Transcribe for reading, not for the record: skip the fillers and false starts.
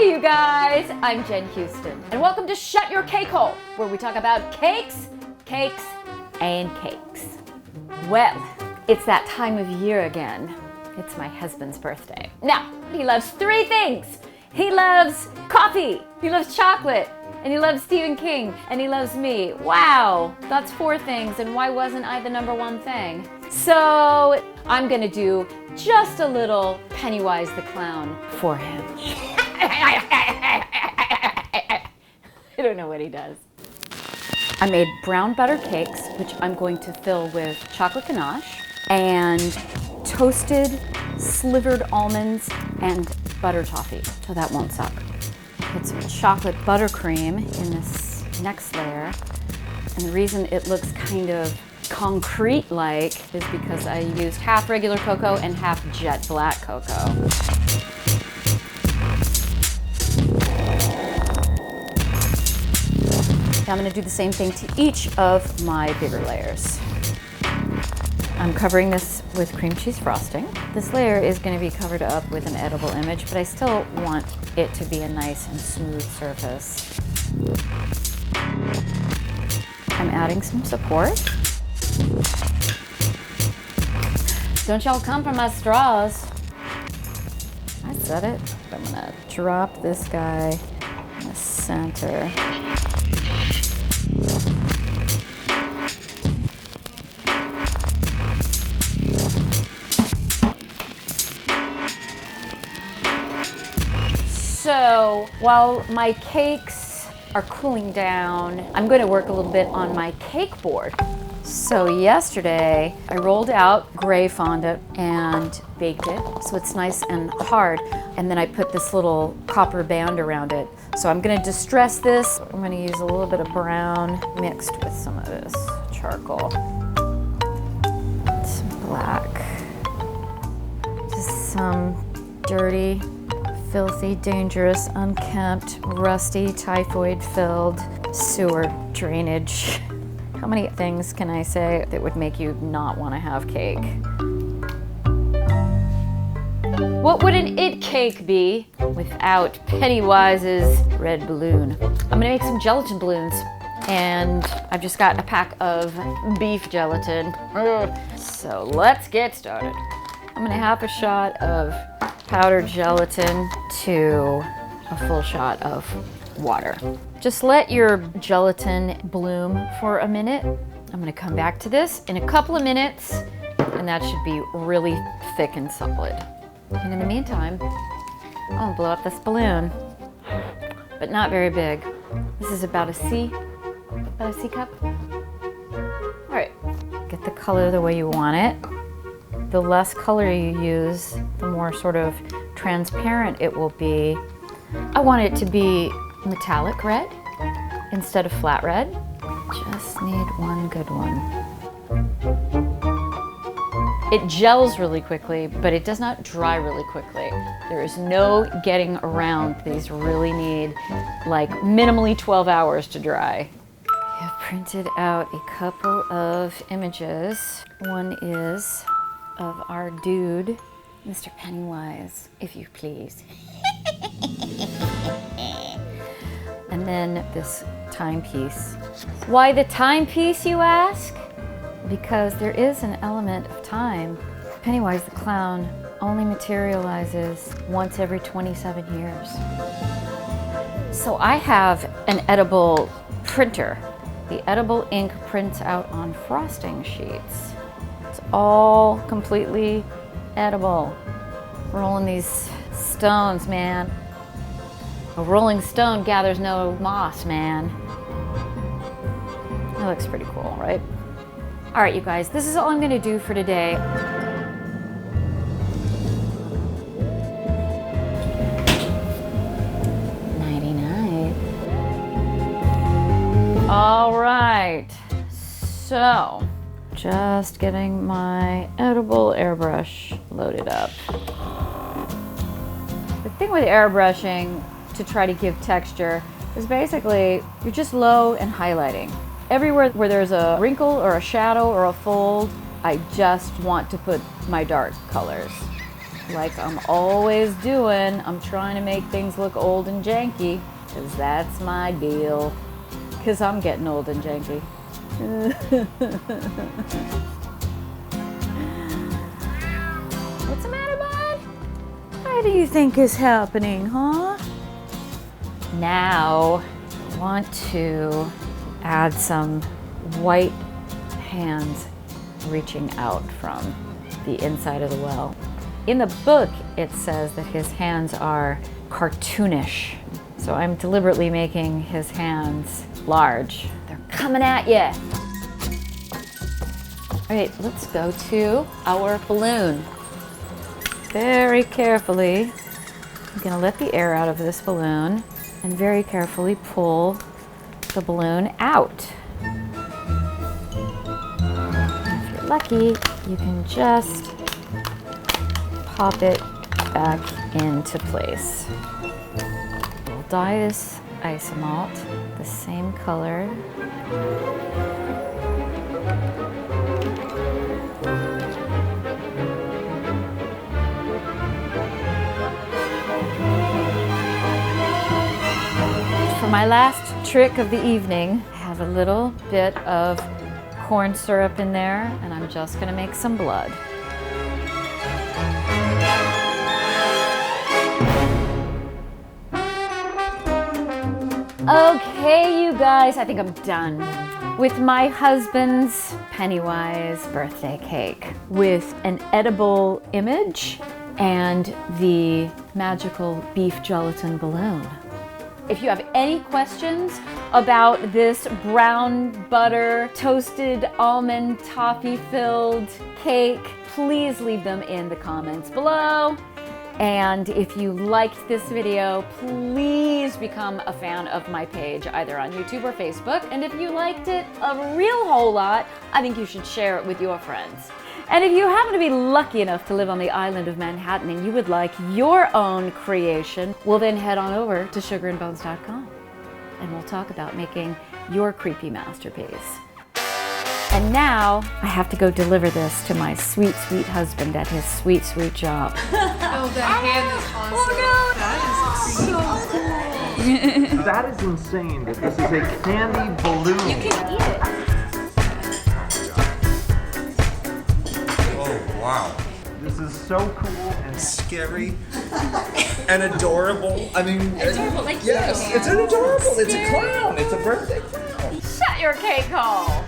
Hey you guys, I'm Jen Houston, and welcome to Shut Your Cake Hole, where we talk about cakes, cakes, and cakes. Well, it's that time of year again. It's my husband's birthday. Now, he loves three things. He loves coffee, he loves chocolate, and he loves Stephen King, and he loves me. Wow, that's four things, and why wasn't I the number one thing? So, I'm gonna do just a little Pennywise the Clown for him. I don't know what he does. I made brown butter cakes, which I'm going to fill with chocolate ganache and toasted slivered almonds and butter toffee, so that won't suck. Put some chocolate buttercream in this next layer, and the reason it looks kind of concrete-like is because I used half regular cocoa and half jet black cocoa. Now I'm going to do the same thing to each of my bigger layers. I'm covering this with cream cheese frosting. This layer is going to be covered up with an edible image, but I still want it to be a nice and smooth surface. I'm adding some support. Don't y'all come for my straws. I said it. I'm going to drop this guy in the center. So while my cakes are cooling down, I'm going to work a little bit on my cake board. So yesterday I rolled out gray fondant and baked it so it's nice and hard, and then I put this little copper band around it. So I'm going to distress this. I'm going to use a little bit of brown mixed with some of this charcoal. Some black. Just some dirty, filthy, dangerous, unkempt, rusty, typhoid-filled sewer drainage. How many things can I say that would make you not want to have cake? What would an it cake be without Pennywise's red balloon? I'm gonna make some gelatin balloons, and I've just got a pack of beef gelatin. So let's get started. I'm gonna half a shot of powdered gelatin to a full shot of water. Just let your gelatin bloom for a minute. I'm gonna come back to this in a couple of minutes, and that should be really thick and solid. And in the meantime, I'm gonna blow up this balloon, but not very big. This is about a C cup. All right, get the color the way you want it. The less color you use, the more sort of transparent it will be. I want it to be metallic red instead of flat red. Just need one good one. It gels really quickly, but it does not dry really quickly. There is no getting around. These really need like minimally 12 hours to dry. I've printed out a couple of images. One is of our dude, Mr. Pennywise, if you please. And then this timepiece. Why the timepiece, you ask? Because there is an element of time. Pennywise the Clown only materializes once every 27 years. So I have an edible printer. The edible ink prints out on frosting sheets. It's all completely edible. Rolling these stones, man. A rolling stone gathers no moss, man. That looks pretty cool, right? All right, you guys, this is all I'm gonna do for today. Nighty-night. All right, so just getting my edible airbrush loaded up. The thing with airbrushing to try to give texture is basically you're just low and highlighting. Everywhere where there's a wrinkle or a shadow or a fold, I just want to put my dark colors. like I'm always doing. I'm trying to make things look old and janky, because that's my deal. Because I'm getting old and janky. What's the matter, bud? What do you think is happening, huh? Now, I want to add some white hands reaching out from the inside of the well. In the book, it says that his hands are cartoonish. So I'm deliberately making his hands large. They're coming at you. All right, let's go to our balloon. Very carefully, I'm gonna let the air out of this balloon and very carefully pull the balloon out. If you're lucky, you can just pop it back into place. We'll dye this isomalt the same color. For my last trick of the evening, I have a little bit of corn syrup in there, and I'm just gonna make some blood. Okay, you guys, I think I'm done with my husband's Pennywise birthday cake with an edible image and the magical beef gelatin balloon. If you have any questions about this brown butter toasted almond toffee filled cake, please leave them in the comments below. And if you liked this video, please become a fan of my page, either on YouTube or Facebook. And if you liked it a real whole lot, I think you should share it with your friends. And if you happen to be lucky enough to live on the island of Manhattan and you would like your own creation, well then head on over to sugarandbones.com and we'll talk about making your creepy masterpiece. And now I have to go deliver this to my sweet, sweet husband at his sweet, sweet job. Oh, the hand is awesome. That is so cool. That is insane that this is a candy balloon. You can eat it. Oh, wow. This is so cool and Scary and adorable. I mean, Adorable, like yes, you. it's an adorable. It's a clown. It's a birthday clown. Shut your cake hole.